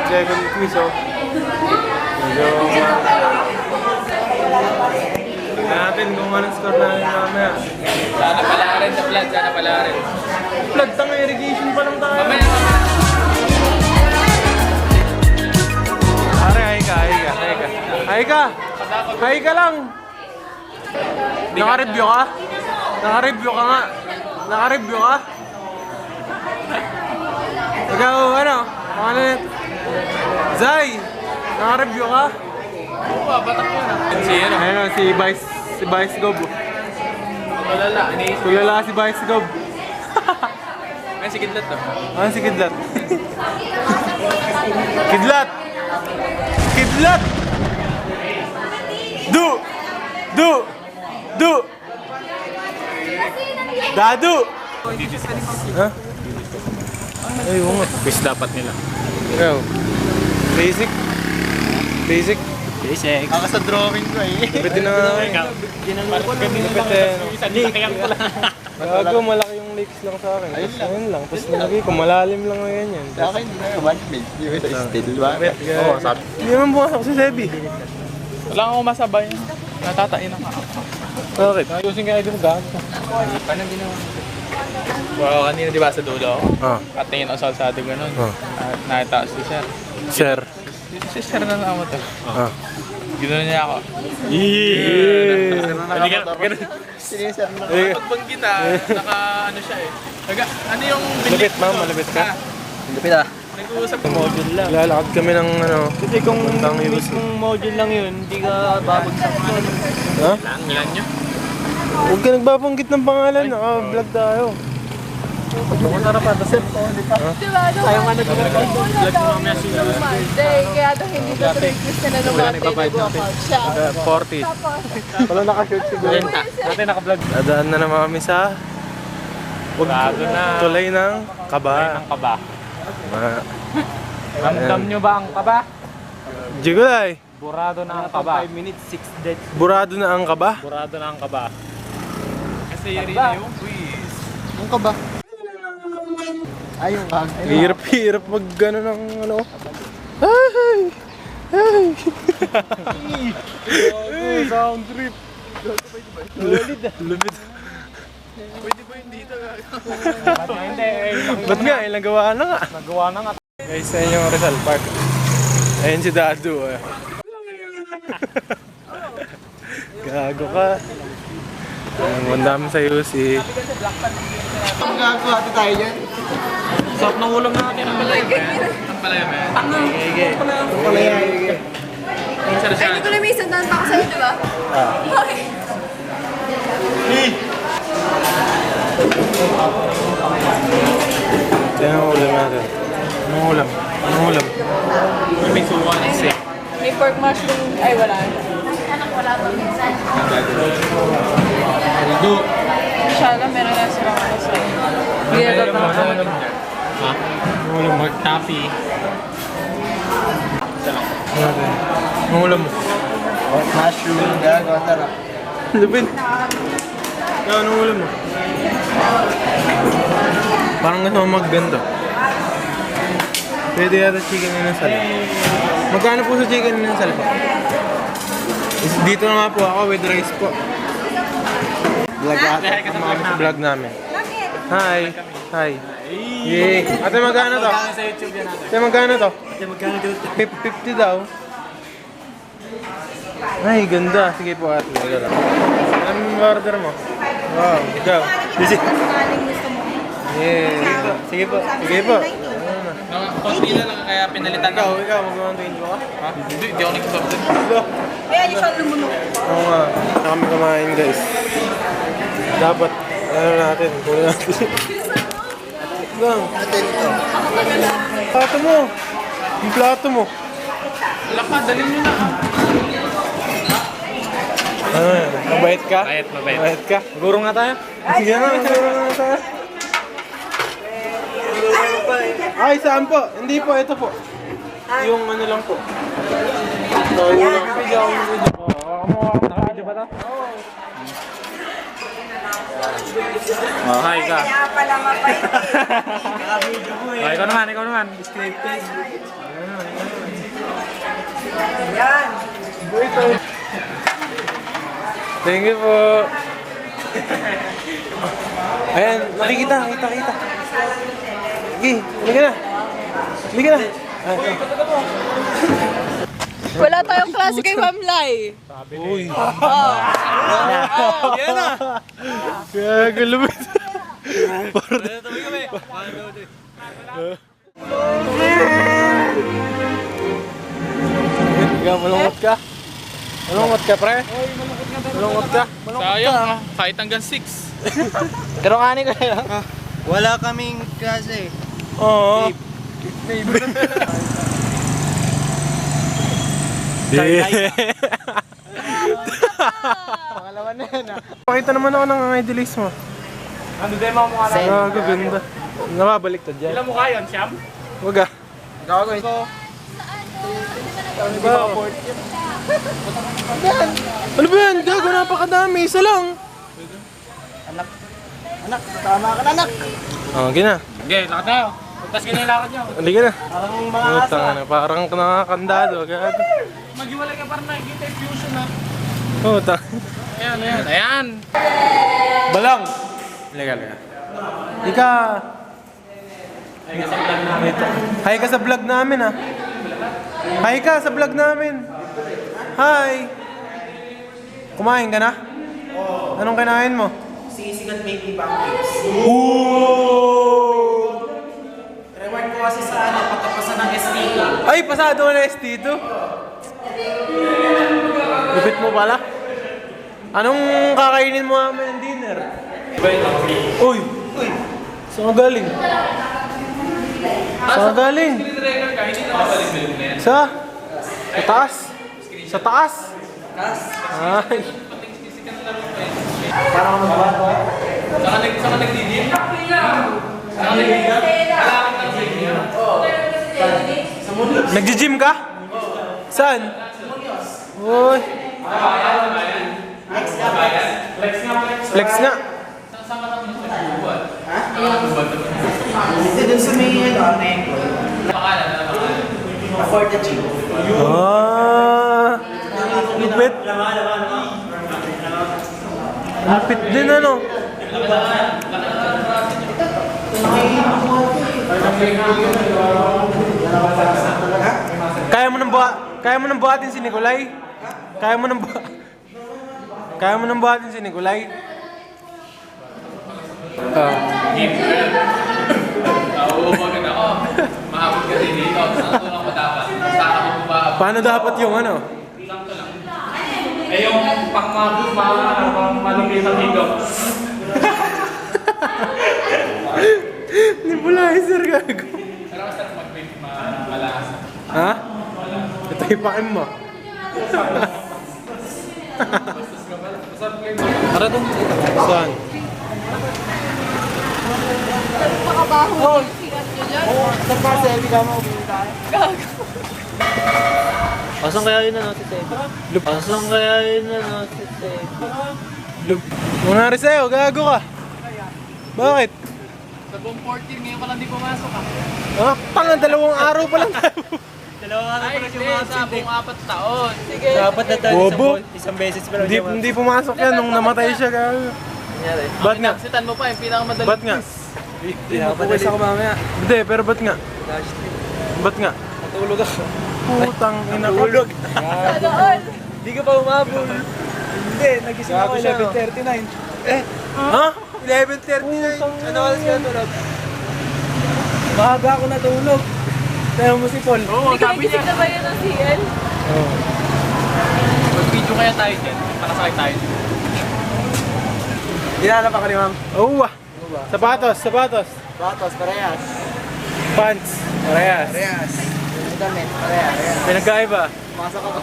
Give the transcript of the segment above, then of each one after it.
second quiz, oh. Medyo... Tignan natin kung anong score namin mamaya. Sana pala rin sa vlog, sana pala rin. Vlog, tanga irrigation pa lang tayo. Mamaya. Pare, hi ka. Hi ka lang. Naka-review ka? Naka-review ka nga. Naka-review ka? Ikaw, ano? Ano yun? Zay! Naka-review ka? Oo ba, batak yun ah. Ayun, si Vice Gob. Tulala, Tulala si Vice Gob. Ay, si Kidlat to. Ano si Kidlat? Kidlat! Kidlat! Du! Dadu! Ha? Ay, oo nga. Quiz dapat nila. Ikaw. Basic? Basic? Ako sa drawing ko eh. Dapitin na nga. Lakayan ko lang. Gago, malaki yung leaks lang sa akin. Ayun lang. Tapos nilagay ko, malalim lang na ganyan. Sa akin, hindi na naman. Yung still ba? Oo, sabi. Hindi naman pumasok si Sebi. Wala akong masabay. Natatain ako. Bakit? Ayusin ka idol gago. Paano ginawa? Wow, kanina di ba sa dulo? Patingin ako sa alsado ganun. Nakita si Sir. Sir. Si Sir na lang mo to. Gano'n niya ako. Hindi ka, ganun. Pagbanggit naka ano siya eh. Ano yung... Malapit ma'am, malapit ka. Malapit ah. Nag-uusap ng module lang. Lalakad kami ng ano. Kasi kung mismong module lang yun, hindi ka babagsak doon. Ha? Ilan nyo? Huwag ka nagbabanggit ng pangalan, naka-vlog tayo. Pumunta na pa, dasip ko, hindi pa. Diba, Ayaw nga nag-vlog Monday, kaya daw hindi na trigis na ng Monday nag-workout siya. 40. Wala naka-shirt siguro. Dati naka-vlog. Dadaan na naman kami sa tulay ng Kaba. Ang kaba. Ma- Ramdam nyo ba ang kaba? Jigulay, Burado na ang kaba. 5 minutes, 6 deaths. burado na ang kaba. Burado na ang kaba. Kasi yari na yung quiz. Ang kaba? Ay, yung kag. Hirap mag gano'n ng ano. Ay! Ay! Sound trip. Lupit. Pwede ba yung dito? Hindi. Ba't nga? Ilang gawa na nga. Nagawa na nga. Guys, sa inyong Rizal Park. Ayun si Dadu. Gago ka. Ang dami sa'yo si... Gagawa tayo dyan. Sarap ng ulam natin. Ang palaya ba yan? Ang palaya ba yan? Ang sarap siya. Ay, hindi ko na may isang daan pa ako sa'yo, diba? Okay. Yan ang ulam natin. Anong ulam? Anong ulam? May suwa ng sick. May pork mushroom. Ay, wala. Anak, wala pa minsan. Inshallah, meron na silang ano sa'yo. Hindi na tatawag. Ha? Anong ulam mo? Pork taffy. Anong ulam mo? Mushroom, gagawa sarap. Lupin. Yan, anong ulam mo? Parang gusto mo magbenta. Pwede yata chicken inasal. Magkano po sa chicken inasal po? Dito na nga po ako with rice po. Vlog ata. Sa vlog namin. Hi. Hi. Yay. Ate, magkano to? Sa YouTube yan natin. Ate, magkano to? Magkano dito? 50 daw. Ay, ganda. Sige po ate. Anong order mo? Wow, ikaw. Busy. Yeah. Sige po. Sige po. Konti na lang kaya pinalitan Ikaw, ako. ikaw, mag-120 ba ka? Ha? Hindi ako nag-stop din. Kaya yung siya lumunok. Oo nga. Kami kumain guys. Dapat, ano natin, kunin natin. Lang. Plato mo. Yung plato mo. Laka, dalhin nyo na. Ano yan? Mabait ka? Mabait, mabait. Mabait ka? Guro nga tayo? Sige na, guro nga tayo. Ay, saan po? Hindi po, ito po. Yung ano lang po. So, yung video ako ng video po. Naka-video ba ito? Oh, hi ka. Kaya pala mapay. Oh, ikaw naman, ikaw naman. Scripted. Thank you po. Ayan, nakikita. Sige, halika na. Wala tayong klase kay Ma'am Lai. Uy. Yan na! Gago, lumit. Malungkot ka? Malungkot ka, pre? Malungkot ka? Sayang, kahit hanggang 6. Pero kani ko yan. Wala kaming klase. Oo. Pangalawa na yan ah. Pakita naman ako ng idolies mo. Ano din mga mukha na? Gago, ganda. Nababaliktad yan. Ilang mukha yun, Siyam? Wag ah. Gago ito. Ano ba yan? Gago, napakadami. Isa lang. Anak, tama ka na anak. Oh, gina. Okay, lakad tayo. Tapos ganyan yung lakad nyo. Halika na. Parang mga Utang na. Parang nakakandado. Gago. Maghiwalay ka para nakikita yung fusion na. Utang. Ayan. Balang! Halika. Ika. Hi ka sa vlog namin ah. Hi ka sa vlog namin. Hi. Kumain ka na? Anong kinain mo? sisigat baby pancakes. Ooh! Reward ko kasi sa pagkapasa ng ST. Ay, pasado na ST2. Lupit mo pala. Anong kakainin mo namin ng dinner? Uy! Saan ka galing? Saan ka galing? Sa taas? Sa taas? Ay. Parang mabuhat ko. Saka nagdidin? Saka nagdidin? Nagji-gym ka? Saan? Uy. Flex nga. Ito dun sa may neko. Afford the gym. Ah. Lupit. Lupit din ano. Kaya mo nang buhatin si Nicolay? Kaya mo nang buhatin si Nicolay? Nauuwagan ako. Mahabot ka din dito. Saan lang ba dapat? Saan ako ba? Paano dapat yung ano? Sakto lang. Eh yung pang-mabot, pang-malupitan dito. Nebulizer gago. Pero mas sarap mag-vape malakas. Ha? Ito ipakin mo. Tara dun. Saan? Makabaho. Sikat nyo dyan. Nagpa-selfie ka mo, bili tayo. Gago. Asan kaya yun na si Tevi? Asan kaya yun na si Tevi? Mangyari sa'yo, gago ka. Bakit? Sa buong 14, ngayon ka lang di pumasok ah. Ah, pang 2 araw pa lang tayo. Ay, hindi. Sa buong 4 taon. Sige. Dapat na tayo Bobo. isang beses pero Hindi pumasok yan nung namatay siya, gago. Ba't nga? Sitan mo pa yung pinakamadaling Ba't nga? Dapat na ako mamaya. Hindi, pero ba't nga? Ba't nga? Natulog ako. Putang ina ko. Sana all. Hindi ka pa umabol. Hindi, nagising ako 11:39. Ha? 11:39. Ano oras ka natulog? Maaga ako natulog. Tayo mo si Paul. Oo, Hindi ka sabi niya. nagising na ba yan ng CL? Mag-video kaya tayo dyan. Panasakay tayo. Dinala pa ka ni ma'am. Oo ah. Sapatos. Batos, parehas. Pants. Parehas. Parehas. Damit, parehas. Pinagkaiba. Pasok ako.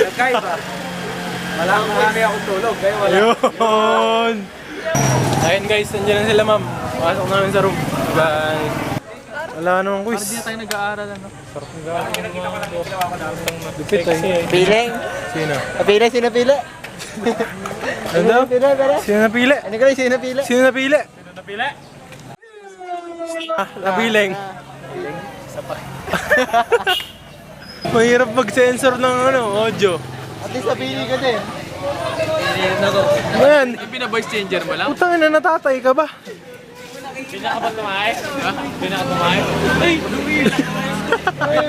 Nagkaiba. Wala akong tulog. Kaya wala. Yun! Ayun guys, nandiyan na sila ma'am. Pasok namin sa room. Bye! Wala namang quiz. Hindi na tayo nag-aaral ano. Sarap ng gano'n. Lupit eh. Piling. Sino? Napili, sino pili? Ano daw? Pili, pili. Sino napili? Ano ka rin, sino pili? Sino napili? Napili? Ah, napiling. Mahirap mag-sensor ng audio. At least sabihin ka din. Ano yan? Yung pina-voice changer mo lang? Putang ina, natatay ka ba? Pinaka ba tumahay? Ha? Pinaka tumahay? Ay! Sabay!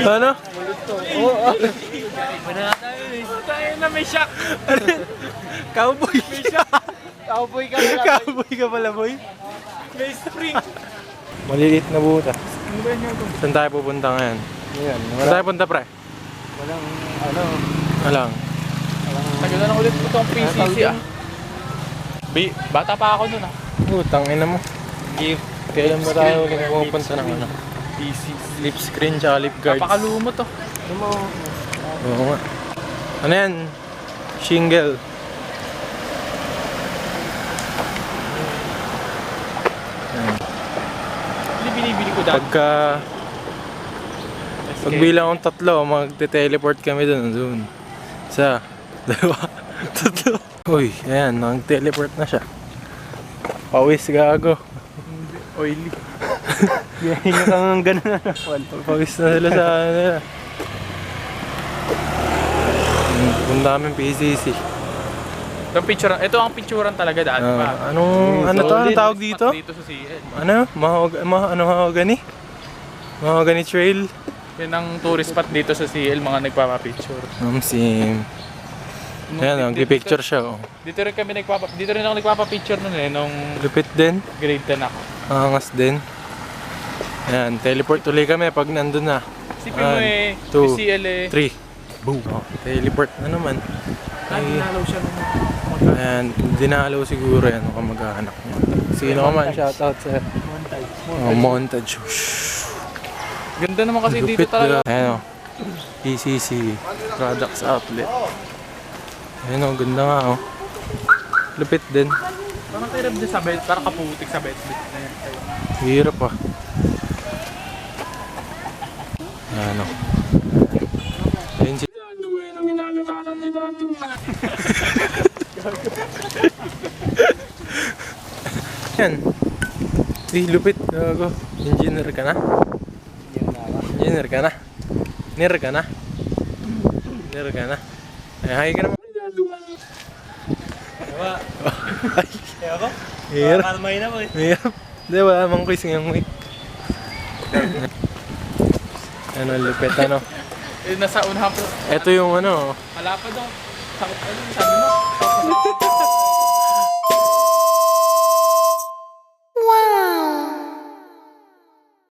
Ano? Oo. Tayo na may shock! Cowboy. Cowboy ka na. Cowboy ka pala, boy. May spring! Maliliit na butas. Saan tayo pupunta ngayon? Ayan, Saan tayo punta, pre? walang ano. Alang. Tagal na ulit po itong PCC ah. Bata pa ako nun ah. Putang ina mo. Kailan ba tayo ulit pupunta ng ano? PC. Lip screen tsaka lip guards. Napakalumot to. Oo nga. Ano yan? Shingle. Hindi binibili ko dati. Pagbilang akong 3, magte-teleport kami dun. Isa, 2, 3. Uy, ayan, nag-teleport na siya. Pawis gago. Oily. Hinga kang gano'n na. Pawis na sila sa ano nila. Punta kami PCC. Ito ang picturean talaga dati pa. Ano tawag dito? Dito sa CL. Ano? Mahogany? Mahogany Trail? Yan ang tourist spot dito sa CL, mga nagpapapicture. Sim. Ayan, nag-picture siya. Oh. Dito rin ako nagpapapicture nun nung Lupit din. grade 10 ako. Angas din. Ayan, teleport ulit kami pag nandun na. Isipin mo eh, 2, yung CL eh. 3. Boom. Oh, teleport na naman. Nalalaw siya nung Ayan, dinalaw siguro yan kung mag-aanak niya. Sino ka man, shoutout sa montage. Ganda naman kasi dito Lupit talaga. Ayan o, PCC Products Outlet. Ayan o, ganda nga o. Lupit din. Parang kairap din sa bed, parang kaputik sa bed. Hirap ah. Ayan o. Ayan si... Yan. Uy, lupit. Gago. Engineer ka na? Engineer ka na? Engineer ka na? Engineer ka na? Ay, hi ka naman. Ewa ko? Hirap. Kalmay na mo eh. Hirap. Hindi, wala namang quiz ngayong week. Ano, lupit ano. Eh, nasa unahan po. Ito yung ano. Malapad daw. Sakot ano, sabi mo?